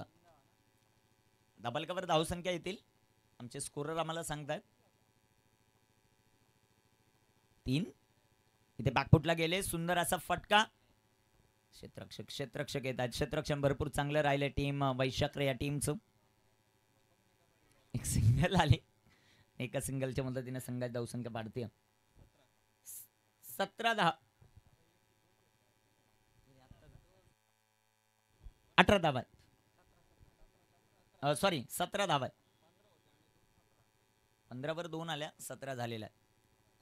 डबल कव्हर धावसंख्या येतील आमचे स्कोरर आम्हाला सांगतात 3. इथे बॅकफुटला गेले, सुंदर असा फटका. क्षेत्ररक्षक येत आहेत. क्षेत्ररक्षण भरपूर चांगलं राहिले टीम वैशाख या टीमचं. एक सिंगल आले, एका सिंगलच्या मदतीने संघाची धावसंख्या वाढते 17-10. 18 धावा, सॉरी 17 धावा. 15 वर 2 आल्या, 17 झालेल्या.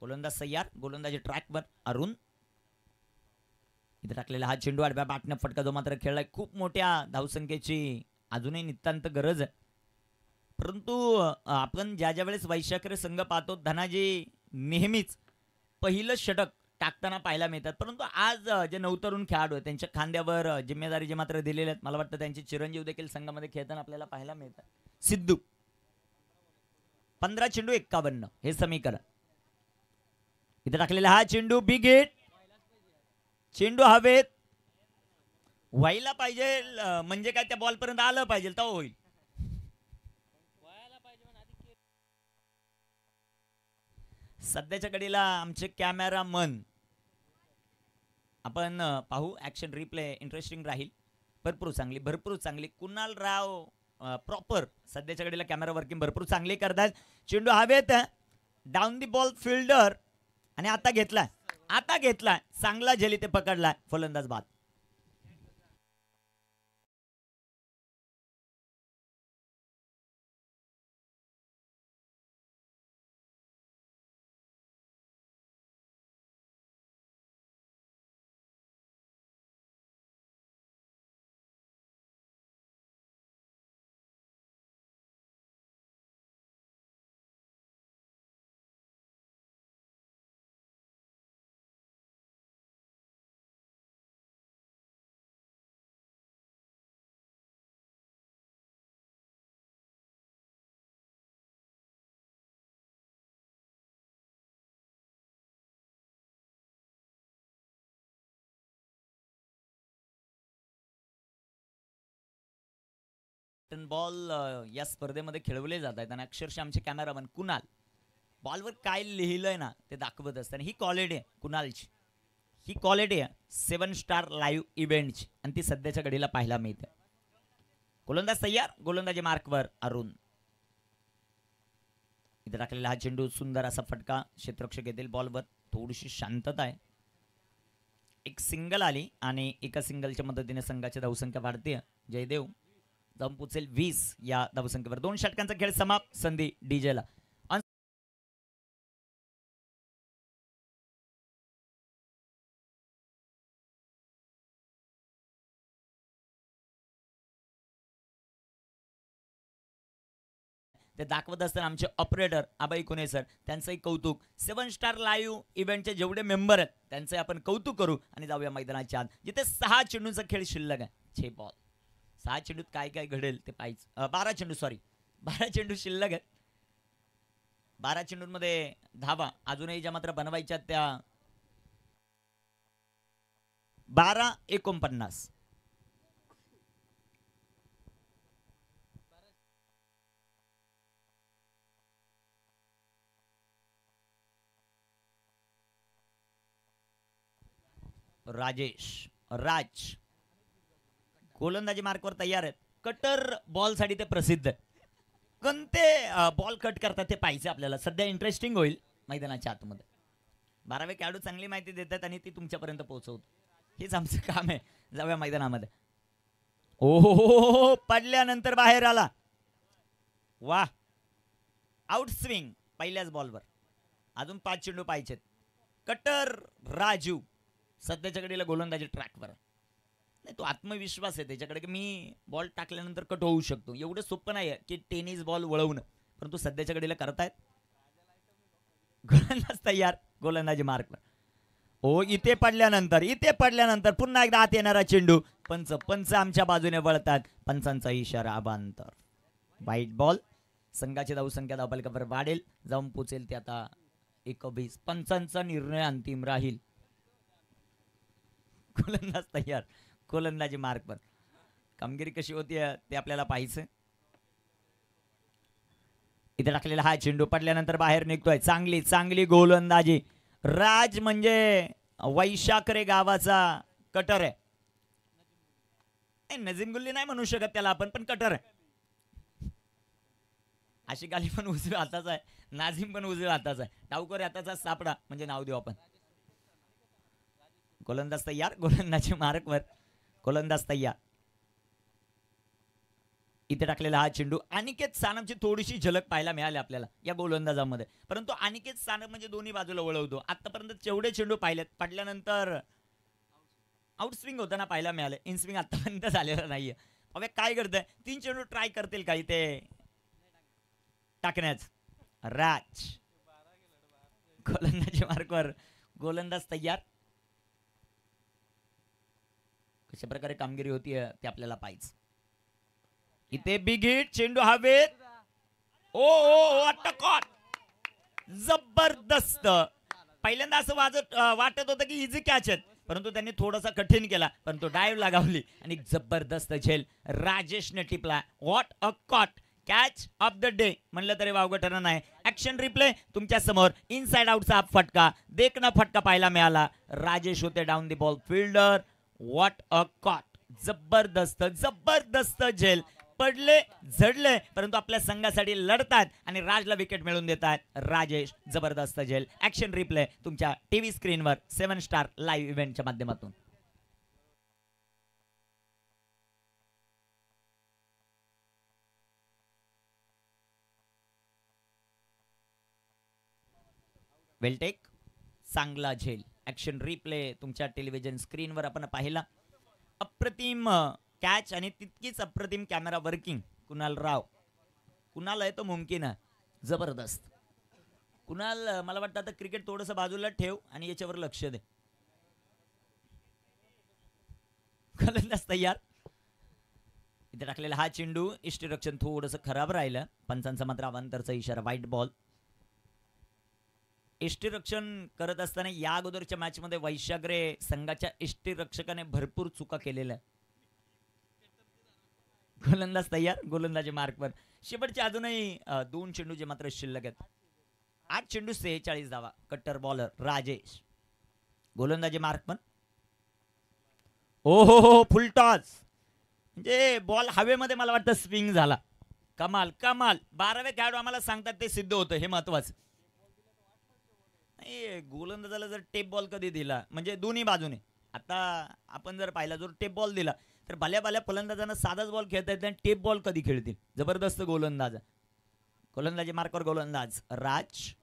गोलंदाज सय्यार, गोलंदाजी ट्रॅकवर अरुण. इथे टाकलेला हा चेंडू आडव्या बॅटने फटका जो मात्र खेळलाय. खूप मोठ्या धावसंख्येची अजूनही नितांत गरज आहे. परंतु आपण ज्या वेळेस वैशाख संघ पाहतो धनाजी नेहमीच पहिलं षटक टाकताना पाहायला मिळतात. परंतु आज जे नवतरुण खेळाडू आहेत त्यांच्या खांद्यावर जिम्मेदारी जे मात्र दिलेले आहेत. मला वाटतं त्यांचे चिरंजीव देखील संघामध्ये खेळताना आपल्याला पाहायला मिळतात. सिद्धू 15 चेंडू 51 हे समीकरण. इथे टाकलेला हा चेंडू बिग हिट. चेंडू हवेत व्हायला पाहिजे म्हणजे काय त्या बॉल पर्यंत आलं पाहिजे तर होईल. सध्याच्या घडीला आमचे कॅमेरामन आपण पाहू ऍक्शन रिप्ले इंटरेस्टिंग राहील. भरपूर चांगली कुणाल राव प्रॉपर सध्याच्या घडीला कॅमेरा वर्किंग भरपूर चांगली करतात. चेंडू हवेत डाऊन दी बॉल फिल्डर आणि आता घेतलाय चांगला झेली ते पकडलाय फलंदाज बाद. बॉल या स्पर्धेमध्ये खेळवले जात आहेत आणि अक्षरशः आमचे कॅमेरामन कुणाल बॉलवर काय लिहिलंय ना ते दाखवत असतात. ही क्वालिटी आहे कुणालची, ही क्वालिटी आहे 7 स्टार लाईव्ह इव्हेंटची आणि ती सध्याच्या घडीला पाहायला मिळते. गोलंदाज तयार, गोलंदाजी मार्कवर अरुण. इथे टाकलेला हा चेंडू सुंदर असा फटका. क्षेत्ररक्षक येतील बॉलवर. थोडीशी शांतता आहे. एक सिंगल आली आणि एका सिंगलच्या मदतीने संघाची धावसंख्या वाढते. जयदेव जाऊन पोचेल 20 या धावसंख्येवर. 2 षटकांचा खेळ समाप्त. संधी डीजेला. ते दाखवत असताना आमचे ऑपरेटर आबाई कुणे सर त्यांचंही कौतुक. 7 स्टार लाईव्ह इव्हेंटचे जेवढे मेंबर आहेत त्यांचे आपण कौतुक करू आणि जाऊया मैदानाच्या आत जिथे 6 चेंडूंचा खेळ शिल्लक आहे. 6 बॉल 6 चेंडूत काय काय घडेल ते पाहिजे. 12 चेंडू शिल्लक आहेत. 12 चेंडूंमध्ये धावा अजूनही ज्या मात्र बनवायच्या त्या 12-49. राज गोलंदाजी मार्कवर तयार आहेत. कटर बॉल साठी ते प्रसिद्ध आहे. कोणते बॉल कट करतात ते पाहिजे आपल्याला. सध्या इंटरेस्टिंग होईल मैदानाच्या आतमध्ये. 12वे खेळाडू चांगली माहिती देतात आणि ती तुमच्यापर्यंत पोहोचवतो. हेच आमचं काम आहे. जाऊया मैदानामध्ये. ओहो पडल्यानंतर बाहेर आला. वा आउट स्विंग पहिल्याच बॉलवर. अजून 5 चेंडू पाहिजेत. कटर राजू सध्याच्या घडीला गोलंदाजी ट्रॅकवर. नाही, तो आत्मविश्वास आहे त्याच्याकडे की मी बॉल टाकल्यानंतर कट होऊ शकतो. एवढं सोपं नाही आहे की टेनिस बॉल वळवणं, परंतु सध्याच्या घडीला करतायत. गोलंदाज तयार, गोलंदाजी मार्कवर. हो, इथे पडल्यानंतर पुन्हा एकदा आत येणारा चेंडू. पंच आमच्या बाजूने वळतात. पंचांचा इशारा अबांतर. वाईट बॉल. संघाची धावसंख्या धावफलकावर वाढेल, जाऊन पोचेल ते आता 21. पंचांचा निर्णय अंतिम राहील. गोलंदाज तयार, गोलंदाजी मार्कवर. कामगिरी कशी होती ते आपल्याला पाहायचं. इथे टाकलेला हा चेंडू पडल्यानंतर बाहेर निघतोय. चांगली गोलंदाजी. राज म्हणजे वैशाखरे गावाचा कटर आहे. नजीम गुल्ली नाही म्हणू शकत त्याला आपण, पण कटर आहे. आशिक अली पण उजव्या हाताचा आहे, नाझीम पण उजव्या हाताचा आहे. डावकर हाताचा सापडा म्हणजे नाव देऊ आपण. गोलंदाज तयार, गोलंदाजी मार्कवर. गोलंदाज तयार. इथे टाकलेला हा चेंडू. अनिकेत सानपची थोडीशी झलक पाहायला मिळाली आपल्याला या गोलंदाजामध्ये, परंतु अनिकेत सानप म्हणजे दोन्ही बाजूला वळवतो. आतापर्यंत जेवढे चेंडू पाहिलेत पडल्यानंतर आउटस्विंग होताना पाहायला मिळाले. इनस्विंग आतापर्यंत झालेलं नाहीये. अबे काय करतंय, 3 चेंडू ट्राय करतील काही ते टाकण्याच. राज गोलंदाजी मार्कवर. गोलंदाज तयार. कशा प्रकारे कामगिरी होती ते आपल्याला पाहिजे. इथे बिग हिट, चेंडू हवेत. ओ अटकॉट, जबरदस्त. पहिल्यांदा असं वाटत होतं की इझी कॅच आहेत, परंतु त्यांनी थोडासा कठीण केला, परंतु डायव्ह लगावली आणि जबरदस्त झेल राजेशने टिपला. What a caught, catch of the day म्हणलं तरी वावगं ठरणार नाही. ऍक्शन रिप्ले तुमच्या समोर. इनसाइड आउटचा फटका, देखना फटका पाहायला मिळाला. राजेश होते down the ball fielder. What a caught, जबरदस्त झेल. पडले झडले, परंतु आपल्या संघासाठी लढतात आणि राजला विकेट मिळवून देतात. राजेश जबरदस्त झेल. ऍक्शन रिप्ले तुमच्या टीव्ही स्क्रीनवर 7 स्टार लाईव्ह इव्हेंटच्या माध्यमातून. वेलटेक, चांगला झेल. ऍक्शन रिप्ले तुमच्या टेलिव्हिजन स्क्रीनवर आपण पाहिला. अप्रतिम कॅच आणि तितकीच अप्रतिम कॅमेरा वर्किंग. कुणाल राव, कुणाल आहे तो मुमकिन आहे. जबरदस्त कुणाल. मला वाटतं आता क्रिकेट थोडंसं बाजूला ठेव आणि याच्यावर लक्ष दे. गोलंदाज तयार. इथे टाकलेला हा चेंडू. इष्टरक्षण थोडंसं खराब राहिलं. पंचांचा मात्र अवांतरचा इशारा. White ball. इष्टरक्षण करत असताना या अगोदरच्या मॅच मध्ये वैशाग्रे संघाच्या इष्टरक्षकाने भरपूर चुका केलेल्या. गोलंदाज तयार, गोलंदाजी मार्कवर. शेवटचे अजूनही 2 चेंडू जे मात्र शिल्लक आहेत. 8 चेंडू 46 धावा. कट्टर बॉलर राजेश. गोलंदाजी मार्क पण. हो फुल टॉस, म्हणजे बॉल हवेमध्ये मला वाटतं स्विंग झाला. कमाल. 12वे खेळाडू आम्हाला सांगतात ते सिद्ध होतं, हे महत्वाचं. नाही, गोलंदाजाला जर टेप बॉल कधी दिला म्हणजे दोन्ही बाजूने, आता आपण जर पाहिला जर टेप बॉल दिला तर भल्या फलंदाजांना साधाच बॉल खेळता येत नाही. टेप बॉल कधी खेळतील. जबरदस्त गोलंदाज. गोलंदाजी मार्कवर गोलंदाज राज.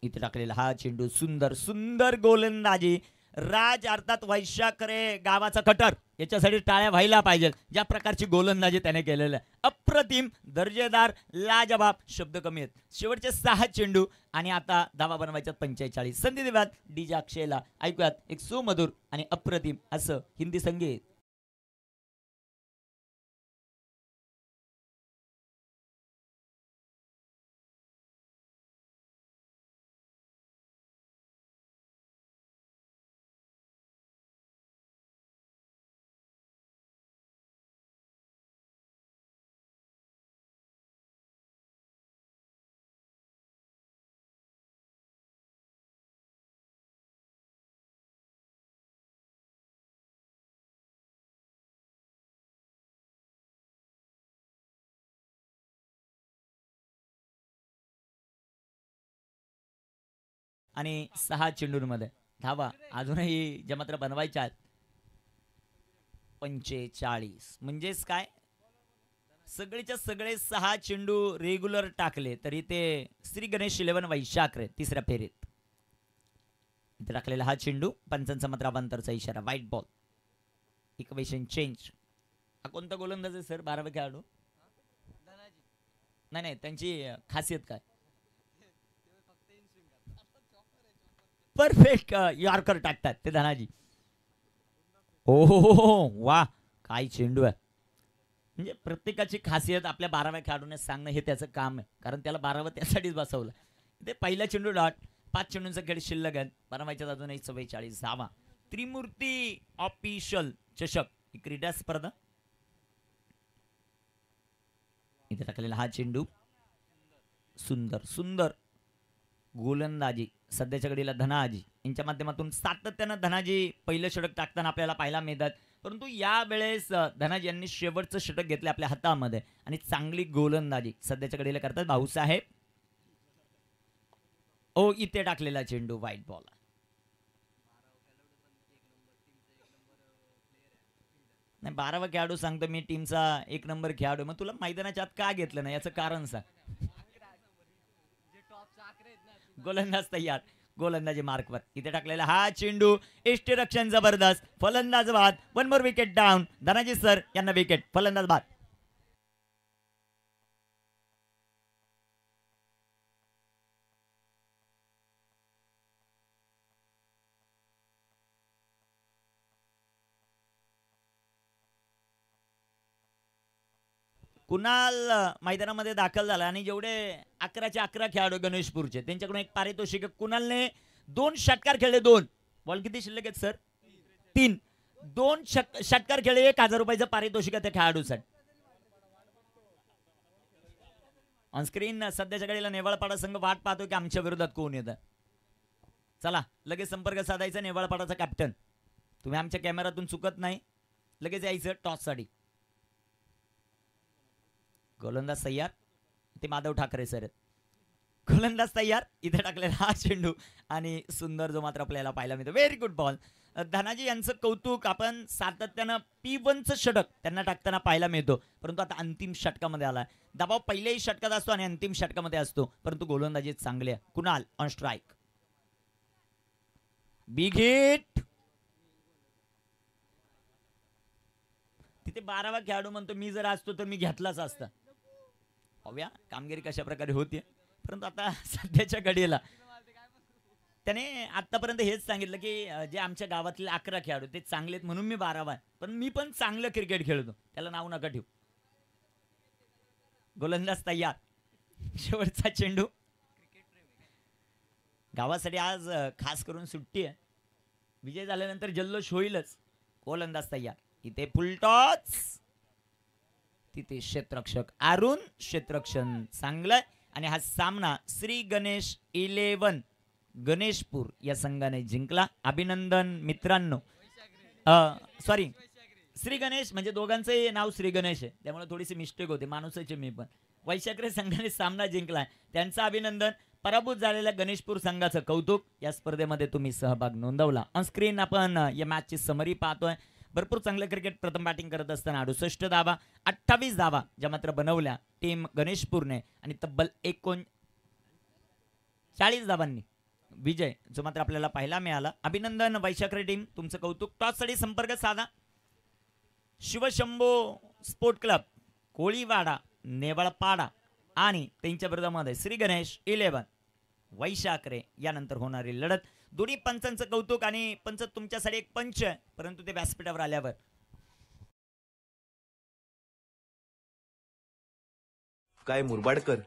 इथे टाकलेला हा चेंडू. सुंदर गोलंदाजी. राज अर्थात वैशाखरे गावाचा कटर, याच्यासाठी टाळ्या व्हायला पाहिजे. ज्या प्रकारची गोलंदाजी त्याने केलेलं आहे, अप्रतिम, दर्जेदार, लाजवाब. शब्द कमी आहेत. शेवटचे 6 चेंडू आणि आता धावा बनवायच्यात 45. संधी देऊयात डीजे अक्षयला. ऐकूयात एक सुमधुर आणि अप्रतिम असं हिंदी संगीत. आणि 6 चेंडूंमध्ये धावा अजूनही ज्या मात्र बनवायच्या आहेत 45. म्हणजेच काय, सगळेच्या सगळे 6 चेंडू रेग्युलर टाकले तरी ते श्री गणेश 11 वैशाखरे तिसऱ्या फेरीत. इथे टाकलेला हा चेंडू, पंचांचा मात्र अवांतरचा इशारा, व्हाईट बॉल. Equation change. हा कोणता गोलंदाज आहे सर? 12वा खेळाडू? नाही नाही, त्यांची खासियत काय? परफेक्ट यॉर्कर टाकतात ते धनाजी. हो वा, काय चेंडू आहे. म्हणजे प्रत्येकाची खासियत आपल्या 12व्या खेळाडूने सांगणं हे त्याचं काम आहे, कारण त्याला 12वा त्यासाठीच बसवलं. ते पहिला चेंडू डॉट, 5 चेंडूंचा खेळ शिल्लक आहे. 12व्याच्या अजूनही 44 धावा. त्रिमूर्ती ऑफिशियल चषक ही क्रीडा स्पर्धा. इथे टाकलेला हा चेंडू, सुंदर सुंदर गोलंदाजी सध्याच्या घडीला धनाजी यांच्या माध्यमातून सातत्यानं धनाजी पहिलं षटक टाकताना आपल्याला पाहायला मिळतात. परंतु या वेळेस धनाजी यांनी शेवटचं षटक घेतलं आपल्या हातामध्ये आणि चांगली गोलंदाजी सध्याच्या घडीला करतात भाऊसाहेब. ओ, इथे टाकलेला चेंडू, व्हाईट बॉल. नाही, 12वा खेळाडू सांगतो मी टीमचा 1 नंबर खेळाडू. मग तुला मैदानाच्या आत का घेतलं नाही याचं कारण सांग. गोलंदाज तयार, गोलंदाजी मार्कवर. इथे टाकलेला हा चेंडू, रक्षण जबरदस्त, फलंदाज बाद. 1 more wicket down. Dhanaji sir यांना विकेट, फलंदाज बाद. कुणाल मैदानामध्ये दाखल झाला आणि जेवढे 11चे 11 खेळाडू गणेशपूरचे त्यांच्याकडून एक पारितोषिक. कुणालने 2 षटकार खेळले. 2 बॉल किती शिल्लक आहेत सर? 3. 2 षटकार खेळले, 1000 रुपयाचं पारितोषिक त्या खेळाडूसाठी. ऑनस्क्रीन सध्याच्या घडीला नेवाळपाडा संघ वाट पाहतो की आमच्या विरोधात कोण येतं. चला लगेच संपर्क साधायचा. नेवाळपाडाचा कॅप्टन, तुम्ही आमच्या कॅमेरातून चुकत नाही, लगेच यायचं टॉस साठी. गोलंदाज तयार, ते माधव ठाकरे सर. गोलंदाज तयार, इथे टाकलेला हा चेंडू आणि सुंदर जो मात्र आपल्याला पाहायला मिळतो. Very good ball. धनाजी यांचं कौतुक. आपण सातत्यानं P1चं षटक त्यांना टाकताना पाहायला मिळतो, परंतु आता अंतिम षटकामध्ये आला. दबाव पहिल्याही षटकात असतो आणि अंतिम षटकामध्ये असतो, परंतु गोलंदाजी चांगली आहे. Kunal on strike, big hit. तिथे 12वा खेळाडू म्हणतो मी जर असतो तर मी घेतलाच असता. पाहूया कामगिरी कशा प्रकारे होती, परंतु आता सध्याच्या घडीला त्याने आतापर्यंत हेच सांगितलं की जे आमच्या गावातले 11 खेळाडू ते चांगलेत म्हणून मी 12वा आहे, पण मी पण चांगलं क्रिकेट खेळतो, त्याला नाव नका ठेवू. गोलंदाज तयार, शेवटचा चेंडू. गावासाठी आज खास करून सुट्टी आहे, विजय झाल्यानंतर जल्लोष होईलच. गोलंदाज तयार, इथे फुलटॉस, तिथे क्षेत्ररक्षक अरुण. क्षेत्ररक्षण चांगलं आणि हा सामना श्री गणेश 11 गणेशपूर या संघाने जिंकला. अभिनंदन मित्रांनो. सॉरी, श्री गणेश म्हणजे दोघांचे नाव श्री गणेश आहे, त्यामुळे थोडीशी मिस्टेक होते, माणूसचे मी पण. वैशाखरे संघाने सामना जिंकलाय, त्यांचं अभिनंदन. पराभूत झालेल्या गणेशपूर संघाचं कौतुक. या स्पर्धेमध्ये तुम्ही सहभाग नोंदवला. ऑन स्क्रीन आपण या मॅचची समरी पाहतोय. भरपूर चांगलं क्रिकेट प्रथम बॅटिंग करत असताना 68 धावा, 28 धावा ज्या मात्र बनवल्या टीम गणेशपूरने आणि तब्बल 39 धावांनी विजय जो मात्र आपल्याला पाहायला मिळाला. अभिनंदन वैशाखरे टीम, तुमचं कौतुक. टॉससाठी संपर्क साधा. शिवशंभो स्पोर्ट क्लब कोळीवाडा नेवळपाडा आणि त्यांच्या विरोधामध्ये श्री गणेश 11 वैशाखरे यानंतर होणारी लढत. दोन्ही पंचांचं कौतुक. आणि पंच तुमच्यासाठी एक पंच आहे, परंतु ते व्यासपीठावर आल्यावर काय मुरबाडकर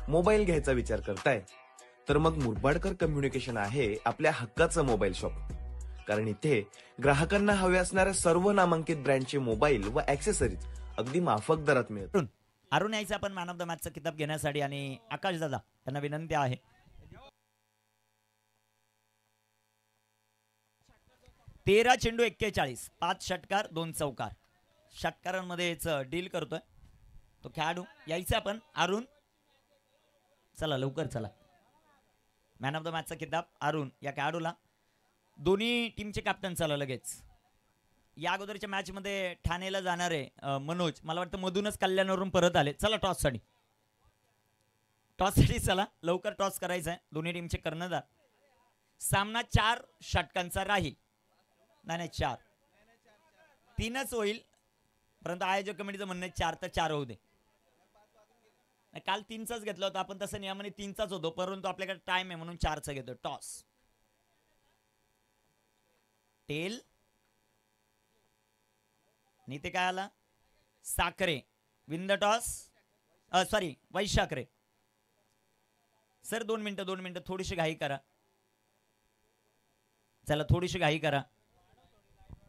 मोबाईल घ्यायचा विचार करताय, तर मग मुरबाडकर कम्युनिकेशन आहे आपल्या हक्काचं मोबाईल शॉप. कारण इथे ग्राहकांना हवे असणाऱ्या सर्व नामांकित ब्रँडचे मोबाईल व ऍक्सेसरीज अगदी माफक दरात मिळतात. अरुण यायचा आपण मॅन ऑफ द मॅचचा किताब घेण्यासाठी आणि आकाश दादा यांना विनंती आहे. 13 चेंडू 41, 5 षटकार 2 चौकार. षटकारांमध्येच डील करतोय तो खेळाडू. यायचं आपण अरुण. चला लवकर चला. मॅन ऑफ द मॅचचा किताब अरुण या खेळाडूला. दोन्ही टीमचे कॅप्टन चला लगेच. या अगोदरच्या मॅच मध्ये ठाणेला जाणारे मनोज मला वाटतं मधूनच कल्याणवरून परत आले. चला टॉस साठी चला लवकर टॉस करायचा आहे. दोन्ही टीमचे कर्णधार सामना 4 षटकांचा राहील. नाही 4 3च होईल, परंतु आयोजक कमिटीचं म्हणणं 4 तर 4 होऊ दे. काल 3चाच घेतला होता आपण, तसं नियमाने 3चाच होतो, परंतु आपल्याकडे टाइम आहे म्हणून 4चा घेतो. टॉस टेल आणि ते काय आला Sakhare. Win the toss, sorry Vaishakhare. Sir 2 मिनिटं थोडीशी घाई करा. चला थोडीशी घाई करा,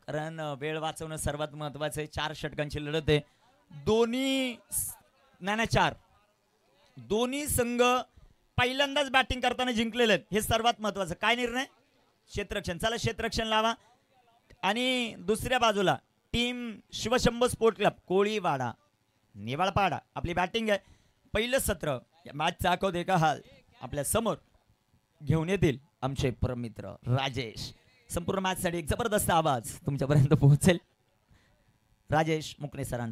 कारण वेळ वाचवणं सर्वात महत्वाचं आहे. 4 षटकांची लढत आहे. दोन्ही नाही 4 दोन्ही संघ पहिल्यांदाच बॅटिंग करताना जिंकलेले आहेत, हे सर्वात महत्वाचं. काय निर्णय? क्षेत्ररक्षण. चला क्षेत्ररक्षण लावा. आणि दुसऱ्या बाजूला टीम शिवशंभ स्पोर्ट क्लब कोळीवाडा नेवाळपाडा आपली बॅटिंग आहे. पहिलं सत्र मॅचचा आखो देखा हाल आपल्या समोर घेऊन येतील आमचे परममित्र राजेश. संपूर्ण मॅचसाठी एक जबरदस्त आवाज तुमच्यापर्यंत पोहोचेल. राजेश मुकणे सरांचा.